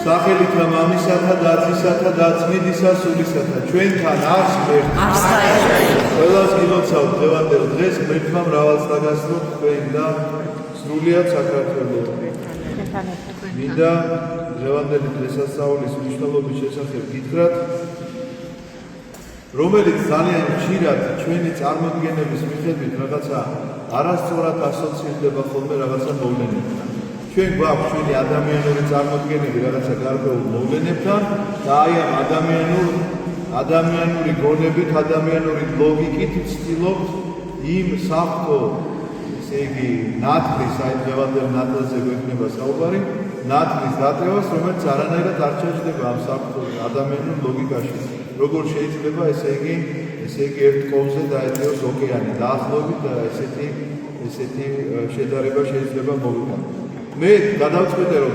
სახელითა მამისათა და ძისათა და ძმიდისა სულისათა ჩვენთან არს ღმერთი. ყველას გილოცავთ დღევანდელ დღეს ღმერთმა მრავალს დაგასრულოთ თქვენ და სრულიად საქართველოს. მინდა დღევანდელი დღესასწაულის მნიშვნელობის შესახებ გითხრათ, რომელიც ძალიან ხშირად ჩვენი წარმოდგენების მიხედვით რაღაცა არასწორად ასოცირდება ხოლმე რაღაცა მოვლენებთან. ჩვენ გვაქვს ჩვენი ადამიანური წარმოდგენები რაღაცა გარკვეულ მოვლენებთან და აი ამ ადამიანური გონებით, ადამიანური ლოგიკით ვცდილობთ იმ საფრთხო, ესე იგი ნათლის, აი დღევანდელ ნათლზე გვექნება საუბარი, ნათლის დატევას, რომელიც არანაირად არ ჩაჯდება ამ საფრთხო ადამიანურ ლოგიკაში. როგორ შეიძლება ესე იგი ერთ კოვზე დაეტევოს ოკეანი დაახლოებით ესეთი შედარება შეიძლება მოვიყვანოთ. მე გადავწყვეტე რომ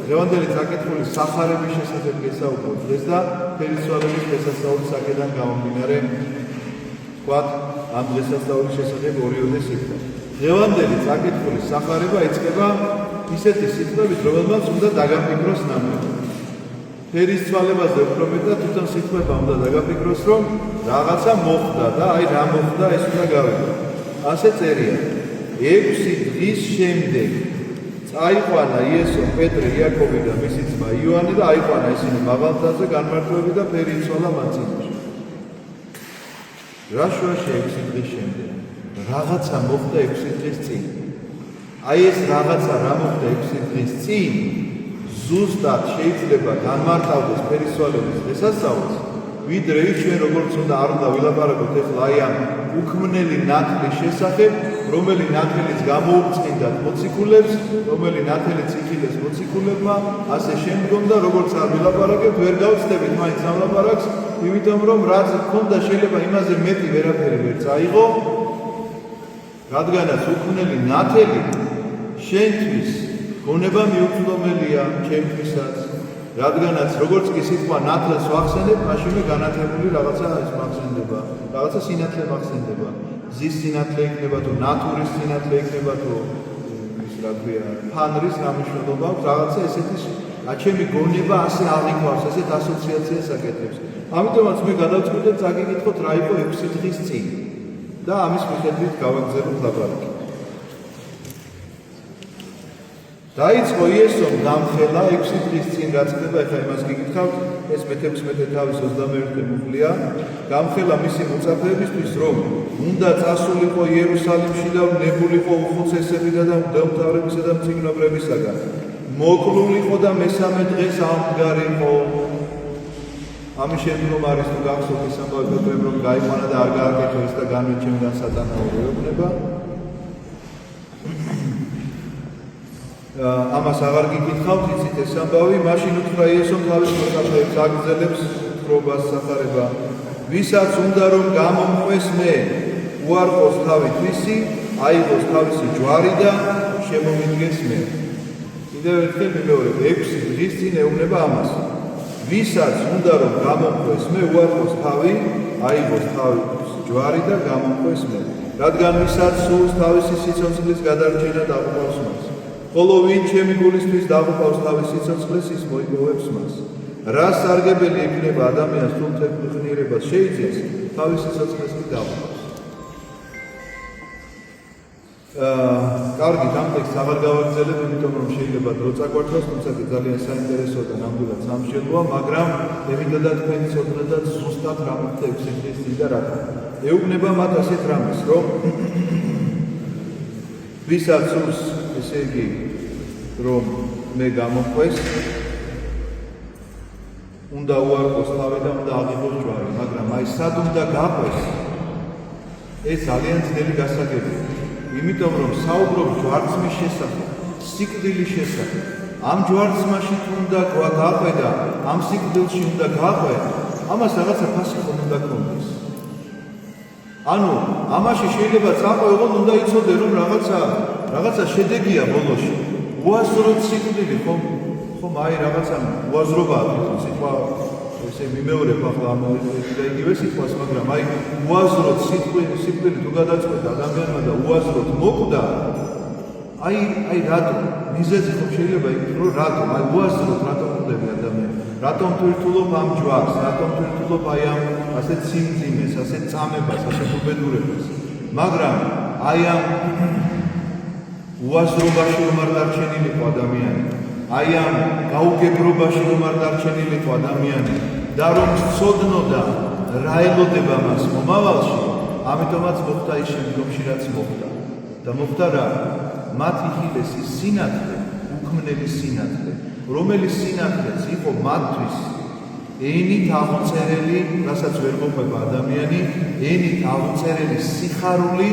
დღევანდელი საკითხული სახარების შესახებ გესაუბროთ დღეს და ფერისცვალების დღესასწაულის საკედან გამომდინარე ვთქვათ ამ დღესასწაულის შესახებ ორიოდე სიტყვა. დღევანდელი საკითხული სახარება იწყება ისეთი სიტყვებით, რომელმაც უნდა დაგაფიქროს ნამდვილად. ფერისცვალებაზე უფრო მეტად თვითონ სიტყვება უნდა დაგაფიქროს, რომ რაღაცა მოხდა და აი რა მოხდა ეს უნდა გავიგო. ასე წერია: 6 დღის შემდეგ წაიყვანა იესო, პეტრე, იაკობი და მისი ძმა იოანე და აიყვანა ისინი მაღალმთაზე განმარტოები და ფერი იცვალა მათ წინაშე. რა შუაში 6 დღის შემდეგ? რაღაცა მოხდა 6 დღის წინ. აი ეს რაღაცა რა მოხდა 6 დღის წინ? ზუსტად შეიძლება განმარტავდეს ფერისცვალების დღესასწაულს, ვიდრე ჩვენ როგორც უნდა არ უნდა ვილაპარაკოთ ახლა აი ამ უქმნელი ნათლის შესახებ, რომელი ნათლიც გამოუწყინდათ მოციქულებს, რომელი ნათლიც იხილეს მოციქულებმა, ასე შემდგომ და როგორც არ ვილაპარაკებთ, ვერ გავცდებით მაინც ამ ლაპარაკს, იმიტომ რომ რაც გქონდა შეიძლება იმაზე მეტი ვერაფერი ვერ წაიღო, რადგანაც უქმნელი ნათელი შენთვის გონება მიუწვდომელია ჩემთვისაც, რადგანაც როგორც კი სიტყვა ნათლს ვახსენებ, მაშინვე განათებული რაღაცა ის მახსენდება, რაღაცა სინათლე მახსენდება. ზის სინათლე იქნება თუ ნატურის სინათლე იქნება თუ ის რა ქვია, ფანრის რამიშნულობა აქვს, რაღაცა ესეთი ჩემი გონება ასე აღიქვავს, ესეთ ასოციაციას აკეთებს. ამიტომაც მე გადავწყვეტე წაგიკითხოთ რა იყო 6 დღის წინ და ამის მიხედვით გავაგზავნოთ ლაპარაკი. დაიწყო იესომ გამხელა 6 დღის წინ რაც ხდება, ეხლა იმას გიგითხავთ, ეს მე-11 თავის 21 მუხლია, გამხელა მისი მოწაფეებისთვის, რომ უნდა წასულიყო იერუსალიმში და ვნებულიყო უხუცესებისა და მღვდელმთავრებისა და მწიგნობრებისაგან. მოკლულიყო და მესამე დღეს ამდგარიყო. ამის შემდგომ არის თუ გახსოვთ ის ამბავი პეტრემ, რომ გაიყვანა და არ გააკეთო ის და განვეჩემგან სატანაური ეუბნება. ამას აღარ გიკითხავთ, იცით ეს ამბავი, მაშინ უთხრა იესომ თავის მოწაფეებს აგრძელებს თხრობას სახარება, ვისაც უნდა რომ გამომყვეს მე, უარყოს თავი თვისი, აიღოს თავისი ჯვარი და შემომიდგეს მე. კიდევ ერთხელ მიმეორებ, 6 დღის წინ ეუბნება ამას. ვისაც უნდა რომ გამომყვეს მე, უარყოს თავი, აიღოს თავისი ჯვარი და გამომყვეს მე. რადგან ვისაც სურს თავისი სიცოცხლის გადარჩენა დაუყავს მას. ხოლო ვინ ჩემი გულისთვის დაუყავს თავის სიცოცხლეს, ის მოიპოვებს მას. რა სარგებელი იქნება ადამიანს თუ თვითმხნიერებას შეიძინოს, თავის სიცოცხლეს კი დაუყავს. კარგი, ამ ტექსტს აღარ გავაგრძელებ, იმიტომ რომ შეიძლება დრო წაგვართოს, თუმცა ძალიან საინტერესოა და ნამდვილად სამშენებლოა, მაგრამ მე მინდა და თქვენი ცოდნადაც ზუსტად რა მოხდა 6 დღის წინ და რა. ეუბნება მათ ასეთ რამეს, რომ ვისაც სურს, ესე იგი, რომ მე გამომყვეს, უნდა უარყოს თავი და უნდა აღიღოს ჯვარი, მაგრამ აი სად უნდა გაყვეს, ეს ძალიან ძნელი გასაგებია. იმიტომ რომ საუბრობ ჯვარცმის შესახებ, სიკვდილის შესახებ. ამ ჯვარცმაში თუ უნდა გაყვე და ამ სიკვდილში უნდა გაყვე, ამას რაღაცა ფასი უნდა გქონდეს. ანუ ამაში შეიძლება წაყვე, ოღონდ უნდა იცოდე რომ რაღაცა შედეგია ბოლოში. უაზროდ სიკვდილი ხომ აი რაღაცა უაზრობაა თვითონ სიტყვა ესე მიმეორებ ახლა ამ იგივე სიტყვას, მაგრამ აი უაზროდ სიკვდილი თუ გადაწყვეტა ადამიანმა და უაზროდ მოკვდა, აი რატო? მიზეზი ხომ შეიძლება იქნება, რომ რატო? აი უაზროდ რატო? ხვდები ადამიანი. რატომ თვითულობ ამ ჯვარს, რატომ თვითულობ აი ამ ასეთ სიმძიმეს, ასეთ წამებას, ასეთ უბედურებას. მაგრამ აი ამ უაზრობაში რომ არ დარჩენილიყო ადამიანი, აი ამ გაუგებრობაში რომ არ დარჩენილიყო ადამიანი და რომ სწოდნოდა რა ელოდება მას მომავალში, ამიტომაც მოხდა ის შემდგომში რაც მოხდა. და მოხდა რა? მათ იხილეს ის სინათლე, უქმნელი სინათლე, რომელიც სინათლეც იყო მათთვის ენით აღმოწერელი, რასაც ვერ მოყვება ადამიანი, ენით აღმოწერელი სიხარული,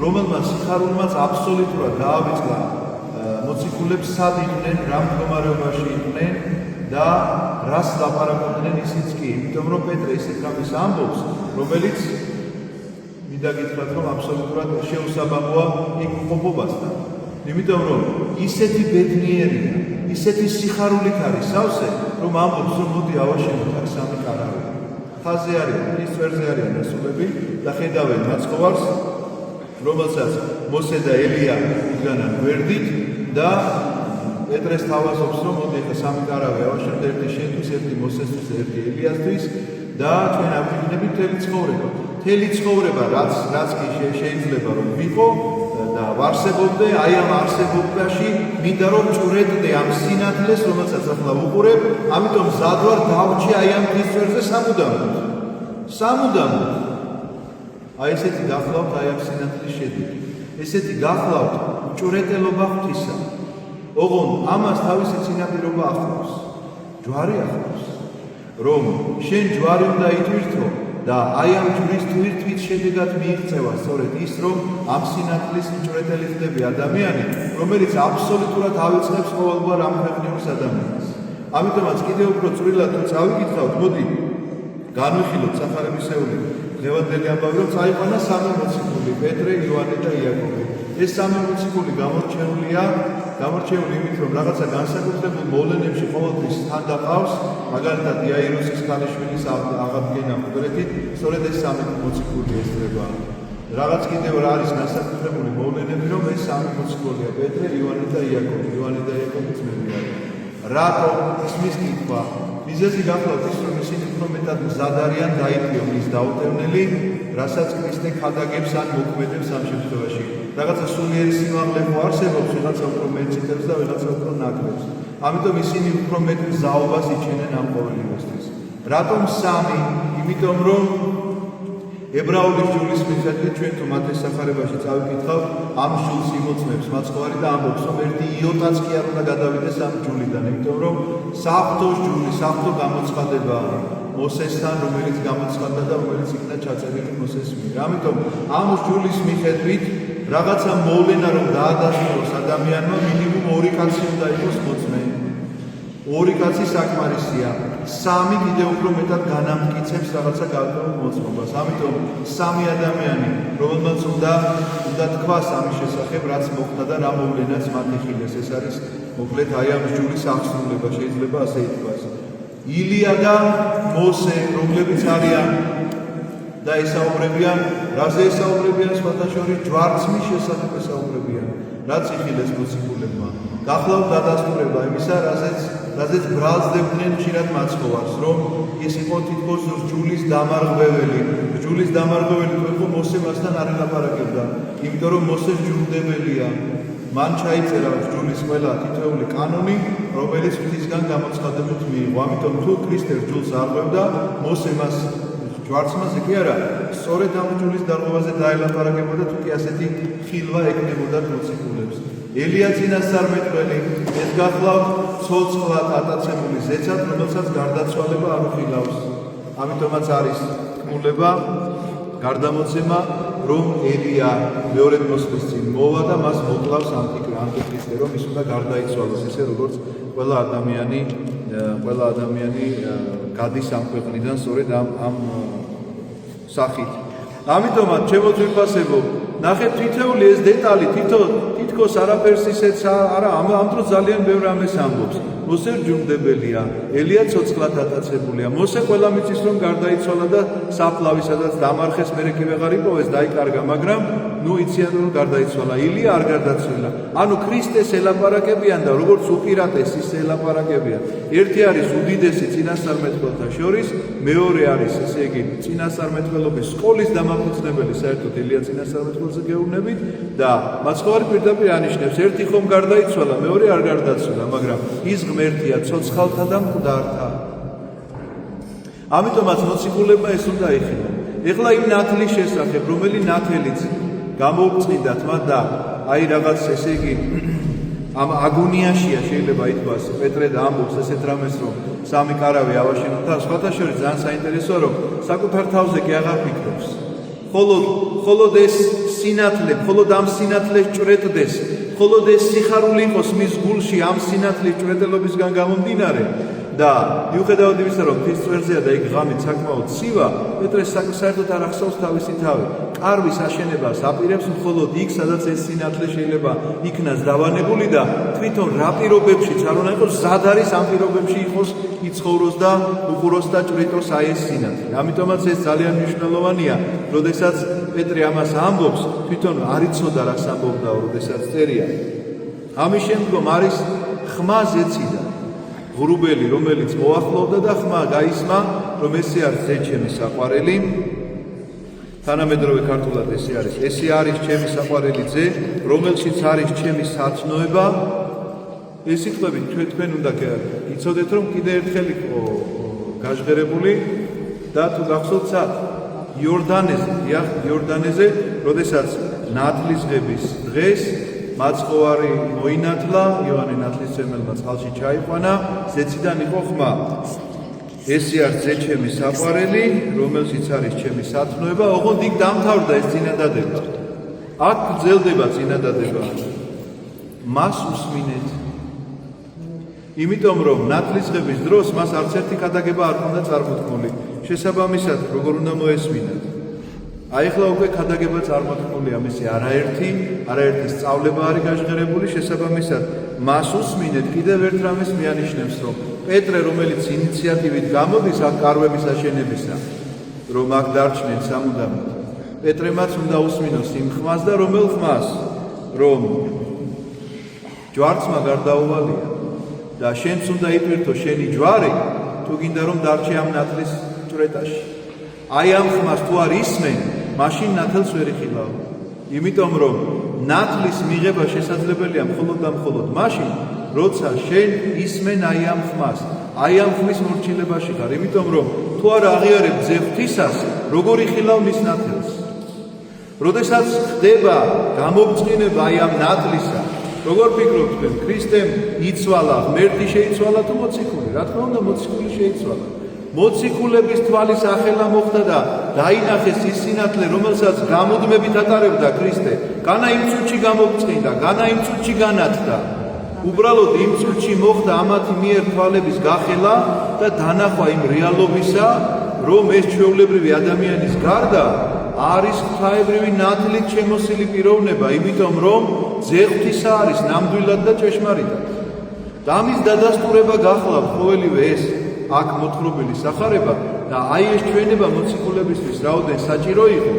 რომელმაც სიხარულმაც აბსოლუტურად დაავიწყდა მოციქულებს სად იყვნენ, რა მდგომარეობაში იყვნენ და რას ლაპარაკობდნენ ისიც კი, იმიტომ რომ პეტრე ისეთ რამეს ამბობს, რომელიც მინდა გითხრათ, რომ აბსოლუტურად შეუსაბამოა იქ ყოფობასთან. იმიტომ რომ ისეთი ბედნიერია, ისეთი სიხარულით არის სავსე, რომ ამბობს, რომ მოდი ავაშენოთ აქ სამი კარავი. ხაზზე არიან, ის წვერზე არიან რასულები და ხედავენ მაცხოვარს, რომელსაც მოსე და ელია იდგანან გვერდით და პეტრეს თავაზობს, რომ მოდი ახლა სამი კარავი ავაშენოთ, ერთი შენთვის, ერთი მოსესთვის, ერთი ელიასთვის და ჩვენ ავიდგინებით მთელი ცხოვრება. მთელი ცხოვრება, რაც კი შეიძლება რომ ვიყო და ვარსებობდე, აი ამ არსებობაში მინდა რომ ჭვრეტდე ამ სინათლეს, რომელსაც ახლა ვუყურებ, ამიტომ მზად ვარ დავრჩი აი ამ მთის წვერზე სამუდამოდ. სამუდამოდ. აი ესეთი გახლავთ აი ამ სინათლის შედეგი. ესეთი გახლავთ ჭვრეტელობა ღვთისა. ოღონდ ამას თავისი წინაპირობა ახლავს. ჯვარი ახლავს. რომ შენ ჯვარი უნდა იტვირთო და აი ამ ჯვრის თვირთვით შედეგად მიიღწევა სწორედ ის, რომ ამ სინათლის მჭვრეტელი ხდები ადამიანი, რომელიც აბსოლუტურად ავიწყებს ყოველგვარ ამ ქვეყნიურს ადამიანს. ამიტომაც კიდევ უფრო წვრილად თუ წავიკითხავთ, მოდი განვიხილოთ სახარებისეული დღევანდელი ამბავი, რომ წაიყვანა სამი მოციქული, პეტრე, იოანე და იაკობი. ეს სამი მოციქული გამორჩეულია იმით, რომ რაღაცა განსაკუთრებულ მოვლენებში ყოველთვის თან დაყავს, მაგალითად იაიროსის ქალიშვილის აღადგენა მკვდრეთით, სწორედ ეს სამი მოციქული ესწრება. რაღაც კიდევ რა არის განსაკუთრებული მოვლენები, რომ ეს სამი მოციქულია, პეტრე, იოანე და იაკობი, იოანე და იაკობი ძმები არიან. რატომ ისმის კითხვა? მიზეზი გახლავთ ის, რომ ისინი უფრო მეტად მზად არიან დაიწიონ ის დაუტევნელი, რასაც ქრისტე ხადაგებს ან მოქმედებს ამ შემთხვევაში. რაღაცა სულიერი სიმაღლე ხო არსებობს, ვიღაცა უფრო მეტ ციტებს და ვიღაცა უფრო ნაკლებს. ამიტომ ისინი უფრო მეტ მზაობას იჩენენ ამ ყოველივესთვის. რატომ სამი? იმიტომ რომ ებრაული ჯულის მიხედვით ჩვენ თუ მათეს სახარებაში წავიკითხავ, ამ ჯულს იმოწმებს მაცხოვარი და ამბობს, რომ ერთი იოტაც კი არ უნდა გადავიდეს ამ ჯულიდან, იმიტომ რომ საფრთხოს ჯული, საფრთხო გამოცხადება მოსესთან, რომელიც გამოცხადდა და რომელიც იქნა ჩაწერილი მოსეს მიერ. ამიტომ ამ ჯულის მიხედვით რაღაცა მოვლენა რომ დაადასტუროს ადამიანმა, მინიმუმ 2 კაცი უნდა იყოს მოწმე. 2 კაცი საკმარისია. 3 კიდევ უფრო მეტად განამტკიცებს რაღაცა გარკვეულ მოწმობას. ამიტომ 3 ადამიანი, რომელმაც უნდა თქვას ამის შესახებ, რაც მოხდა და რა მოვლენაც მათ იხილეს. ეს არის მოკლედ აი ამ ჯულის აღსრულება, შეიძლება ასე ითქვას. ილია და მოსე, რომლებიც არიან და ესაუბრებიან, რაზე ესაუბრებიან სხვათა შორის ჯვარცმის შესახებ ესაუბრებიან, რაც იხილეს მოციქულებმა. გახლავთ დადასტურება იმისა, რაზეც ბრალსდებდნენ ხშირად მაცხოვარს, რომ ეს იყო თითქოს რჯულის დამარღვეველი. რჯულის დამარღვეველი თუ იყო მოსე მასთან არ ელაპარაკებდა, იმიტომ რომ მოსე ჯულდებელია. მან ჩაიწერა რჯულის ყველა თითოეული კანონი, რომელიც ღვთისგან გამოცხადებით მიიღო. ამიტომ თუ ქრისტე რჯულს არღვევდა, მოსე მას ჯვარცმაზე კი არა, სწორედ ამ რჯულის დარღვევაზე დაელაპარაკებოდა, თუ კი ასეთი ხილვა ეკნებოდა მოციქულებს. ელია წინასწარმეტყველი, ეს გახლავთ ცოცხლად ატაცებული ზეცად, რომელსაც გარდაცვალება არ უხილავს. ამიტომაც არის თქმულება, გარდამოცემა, რომ ელია მეორედ მოსვლის წინ მოვა და მას მოკლავს ანტიქრისტე, რომ ის უნდა გარდაიცვალოს, ისე როგორც ყველა ადამიანი გადის ამ ქვეყნიდან სწორედ ამ სახით. ამიტომაც ჩემო ძვირფასებო, ნახეთ თითოეული ეს დეტალი თითქოს არაფერს ისეც არა, ამ დროს ძალიან ბევრ რამეს ამბობს. მოსე რჯულდებელია, ელია ცოცხლად ატაცებულია. მოსე ყველა მიწის რომ გარდაიცვალა და საფლავი სადაც დამარხეს, მერე კი ვეღარ იპოვეს, დაიკარგა, მაგრამ ნუ იციან რომ გარდაიცვალა ილია არ გარდაცვლილა ანუ ქრისტეს ელაპარაკებიან და როგორც უპირატესის ელაპარაკებიან ერთი არის უდიდესი წინასწარმეტყველთა შორის მეორე არის ესე იგი წინასწარმეტყველობის სკოლის დამაფუძნებელი საერთოდ ილია წინასწარმეტყველზე გეუბნებით და მაცხოვარი პირდაპირ ანიშნებს ერთი ხომ გარდაიცვალა მეორე არ გარდაცვლილა მაგრამ ის ღმერთია ცოცხალთა და მკვდართა ამიტომაც მოციქულებმა ეს უნდა იხილონ ეხლა იმ ნათლის შესახებ რომელი ნათელიც გამოუწყიდათ მათ და აი რაღაც ესე იგი ამ აგონიაშია შეიძლება ითქვას პეტრე და ამბობს ესეთ რამეს რომ სამი კარავი ავაშენოთ და სხვათა შორის ძალიან საინტერესოა რომ საკუთარ თავზე კი აღარ ფიქრობს ხოლოდ ეს სინათლე ხოლოდ ამ სინათლეს ჭრეტდეს ხოლოდ ეს სიხარული იყოს მის გულში ამ სინათლის ჭრეტელობისგან გამომდინარე და მიუხედავად იმისა რომ ღვთის წვერზეა და იქ ღამით საკმაოდ ცივა პეტრეს საერთოდ არ ახსოვს თავისი თავი კარვის აშენებას აპირებს მხოლოდ იქ სადაც ეს სინათლე შეიძლება იქნას დავანებული და თვითონ რა პირობებშიც არ უნდა იყოს ზად არის ამ პირობებში იყოს იცხოვროს და უყუროს და ჭრიტოს აი ეს სინათლე ამიტომაც ეს ძალიან მნიშვნელოვანია როდესაც პეტრე ამას ამბობს თვითონ არ იცოდა რას ამბობდაო როდესაც წერია ამის შემდგომ არის ხმა ზეციდან ღრუბელი რომელიც მოახლოვდა და ხმა გაისმა რომ ესე არის ზე ჩემი საყვარელი თანამედროვე ქართულად ესე არის ჩემი საყვარელი ზე რომელშიც არის ჩემი სათნოება ეს სიტყვები თქვენ უნდა იცოდეთ რომ კიდე ერთხელ იყო გაჟღერებული და თუ გახსოვთ იორდანეზე როდესაც ნათლისღების დღეს მაცხოვარი მოინათლა იოანე ნათლისმცემელმა წყალში ჩაიყვანა ზეციდან იყო ხმა ესე არის ზე ჩემი საყვარელი რომელშიც არის ჩემი სათნოება ოღონდ იქ დამთავრდა ეს წინადადება აქ გრძელდება წინადადება მას უსმინეთ იმიტომ რომ ნათლისღების დროს მას არც ერთი ქადაგება არ უნდა წარმოთქმული შესაბამისად როგორ უნდა მოესმინათ აი ახლა უკვე ქადაგება წარმოთქმულია მისი არაერთი სწავლება არის გაჟღერებული შესაბამისად მას უსმინეთ კიდევ ერთ რამეს მიანიშნებს რომ პეტრე რომელიც ინიციატივით გამოდის აქ კარვების აშენებისა რომ აქ დარჩნენ სამუდამოდ პეტრემაც უნდა უსმინოს იმ ხმას და რომელ ხმას რომ ჯვარცმა გარდაუვალია და შენც უნდა იპირთო შენი ჯვარი თუ გინდა რომ დარჩე ამ ნათლის ჭრეტაში აი ამ ხმას თუ არ ისმენ მაშინ ნათელს ვერ იხილავ იმიტომ რომ ნათლის მიღება შესაძლებელია მხოლოდ და მხოლოდ მაშინ როცა შენ ისმენ აი ამ ხმას აი ამ ხმის მორჩილებაში ხარ იმიტომ რომ თუ არ აღიარებ ზე ღვთისას როგორ იხილავ მის ნათელს როდესაც ხდება გამომწყინება აი ამ ნათლისა როგორ ფიქრობთ თქვენ ქრისტემ იცვალა ღმერთი შეიცვალა თუ მოციქული რა თქმა უნდა მოციქული შეიცვალა მოციქულების თვალის ახელა მოხდა და დაინახეს ის სინათლე რომელსაც გამუდმებით ატარებდა ქრისტე განა იმ წუთში გამომწყინდა განა იმ წუთში განათდა უბრალოდ იმ წუთში მოხდა ამათი მიერ თვალების გახელა და დანახვა იმ რეალობისა რომ ეს ჩვეულებრივი ადამიანის გარდა არის ღვთაებრივი ნათლით შემოსილი პიროვნება იმიტომ რომ ზე ღვთისა არის ნამდვილად და ჭეშმარიტად და ამის დადასტურება გახლავთ ყოველივე ეს აქ მოთხრობილი სახარება და აი ეს ჩვენება მოციქულებისთვის რაოდენ საჭირო იყო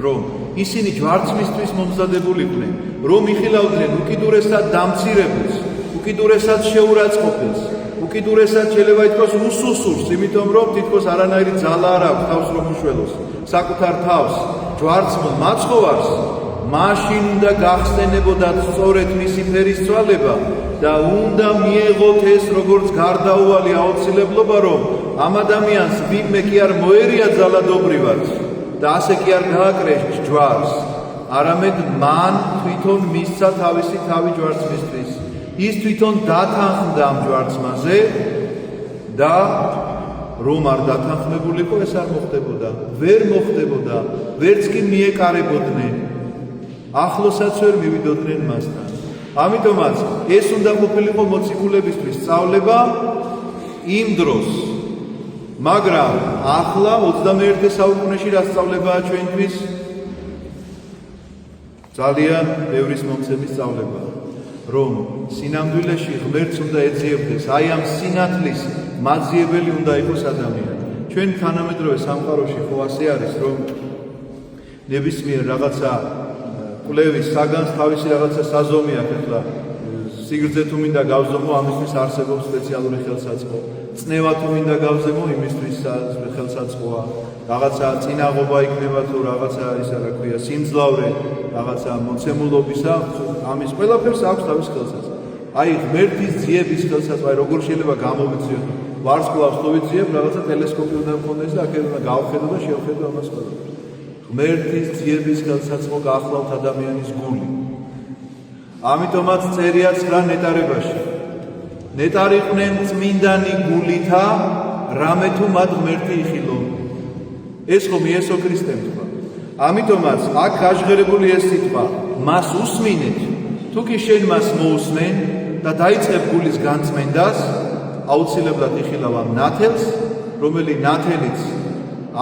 რომ ისინი ჯვარცმისთვის მომზადებულიყვნენ რომ იხილავდნენ უკიდურესად დამცირებულს უკიდურესად შეურაცხყოფილს უკიდურესად შეიძლება ითქვას უსუსურს იმიტომ რომ თითქოს არანაირი ძალა არ აქვს თავს რომ უშველოს საკუთარ თავს ჯვარცმულ მაცხოვარს მაშინ უნდა გახსენებოდათ სწორედ მისი ფერისცვალება და უნდა მიეღოთ ეს როგორც გარდაუვალი აუცილებლობა რომ ამ ადამიანს ვინმე კი არ მოერია ძალადობრივად და ასე კი არ გააკრეს ჯვარს არამედ მან თვითონ მისცა თავისი თავი ჯვარცმისთვის ის თვითონ დათანხმდა ამ ჯვარცმაზე და რომ არ დათანხმებულიყო ეს არ მოხდებოდა ვერ მოხდებოდა ვერც კი მიეკარებოდნენ ახლოსაც ვერ მივიდოდნენ მასთან ამიტომაც ეს უნდა ყოფილიყო მოციქულებისთვის სწავლება იმ დროს მაგრამ ახლა 21 საუკუნეში რა სწავლებაა ჩვენთვის ძალიან ბევრის მომცემის სწავლება რომ სინამდვილეში ღმერთს უნდა ეძიებდეს აი ამ სინათლის მაძიებელი უნდა იყოს ადამიანი ჩვენ თანამედროვე სამყაროში ხო ასე არის რომ ნებისმიერ რაღაცა კვლევის საგანს თავისი რაღაცა საზომი აქვს ახლა სიგრძე თუ მინდა გავზომო ამისთვის არსებობს სპეციალური ხელსაწყო წნევა თუ მინდა გავზომო იმისთვის ხელსაწყოა რაღაცა წინაღობა იქნება თუ რაღაცა ისა რა ქვია სიმძლავრე რაღაცა მოცემულობისა ამის ყველაფერს აქვს თავის ხელსაწყო აი ღმერთის ძიების ხელსაწყო აი როგორ შეიძლება გამოვიძიოთ ვარსკვლავს თუ ვიციებ რაღაცა ტელესკოპი უნდა მქონდეს და აქედან უნდა გავხედო და შევხედო ამას ყველაფერს ღმერთის ძიების ხელსაწყო გაახლავთ ადამიანის გული ამიტომაც წერია 9 ნეტარებაში ნეტარიყვნენ წმინდანი გულითა რამე თუ მათ ღმერთი იხილონ ეს ხომ იესო ქრისტემ თქვა ამიტომაც აქ გაჟღერებული ეს სიტყვა მას უსმინეთ თუ კი შენ მას მოусმენ და დაიწყებ გულის განწმენდას აუცილებლად იხილავ ამ ნათელს რომელი ნათელიც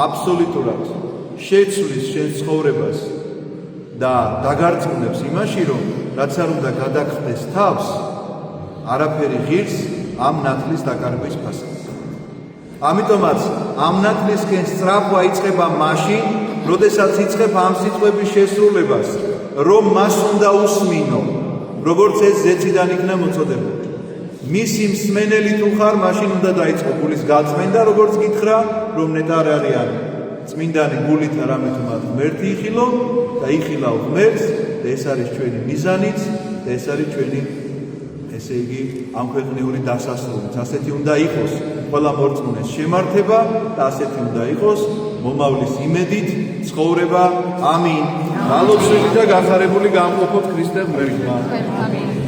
აბსოლუტურად შეცვლის შენ ცხოვრებას და დაგარწმუნებს იმაში რომ რაც არ უნდა გადაგხდეს თავს არაფერი ღირს ამ ნათლის დაკარგვის ფასადს ამიტომაც ამ ნათლისკენ სწრაფვა იწყება მაშინ როდესაც იწყებ ამ სიტყვების შესრულებას რომ მას უნდა უსმინო როგორც ეს ზეციდან იქნა მოწოდებული მისი მსმენელი თუ ხარ მაშინ უნდა დაიწყო გულის გაწმენდა როგორც გითხრა რომ ნეტარი არიან წმინდანი გულით რამე თუ მათ ღმერთი იხილო და იხილავ ღმერთს და ეს არის ჩვენი მიზანიც და ეს არის ჩვენი ესე იგი ამ ქვეყნიური დასასრულიც ასეთი უნდა იყოს ყველა მორწმუნეს შემართება და ასეთი უნდა იყოს მომავლის იმედით ცხოვრება ამინ გალოცვით და გახარებული გამყოფოთ ქრისტე ღმერთმა ამინ